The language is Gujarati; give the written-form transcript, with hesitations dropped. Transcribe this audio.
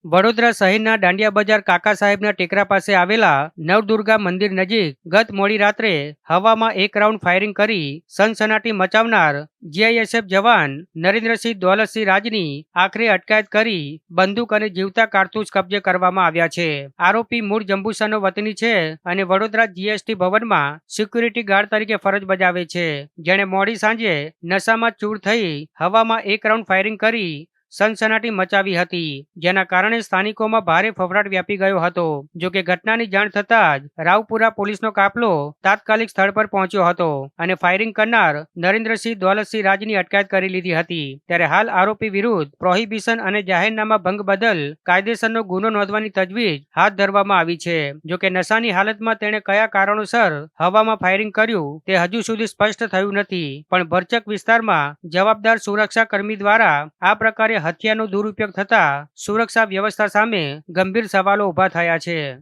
વડોદરા શહેરના દાંડિયા બજાર કાકા સાહેબના ટેકરા પાસે આવેલા નવદુર્ગા મંદિર નજીક ગત મોડી રાત્રે હવામાં એક રાઉન્ડ ફાયરિંગ કરી સનસનાટી મચાવનાર જીઆઈએસએફ જવાન નરેન્દ્રસિંહ દોલતસિંહ રાજની આખરે અટકાયત કરી બંદૂક અને જીવતા કારતૂસ કબજે કરવામાં આવ્યા છે। આરોપી મૂળ જંબુસરનો વતની છે અને વડોદરા જીએસટી ભવનમાં સિક્યુરિટી ગાર્ડ તરીકે ફરજ બજાવે છે, જેણે મોડી સાંજે નશામાં ચૂર થઈ હવામાં એક રાઉન્ડ ફાયરિંગ કરી સનસનાટી મચાવી હતી, જેના કારણે સ્થાનિકોમાં ભારે ફફડાટ વ્યાપી ગયો હતો। જો કે ઘટનાની જાણ થતાં જ રાવપુરા પોલીસનો કાફલો તાત્કાલિક સ્થળ પર પહોંચ્યો હતો અને ફાયરિંગ કરનાર નરેન્દ્રસિંહ દોલતસિંહ રાજની અટકાયત કરી લીધી હતી। ત્યારે હાલ આરોપી વિરુદ્ધ પ્રોહિબિશન અને જાહેરનામા ભંગ બદલ કાયદેસરનો ગુનો નોંધવાની તજવીજ હાથ ધરવામાં આવી છે। જો કે નશાની હાલતમાં તેણે કયા કારણોસર હવામાં ફાયરિંગ કર્યું તે હજુ સુધી સ્પષ્ટ થયું નથી, પણ ભરચક વિસ્તારમાં જવાબદાર સુરક્ષા કર્મી દ્વારા આ પ્રકારે હથિયારનો દુરુપયોગ થતા સુરક્ષા વ્યવસ્થા સામે ગંભીર સવાલો ઉભા થયા છે।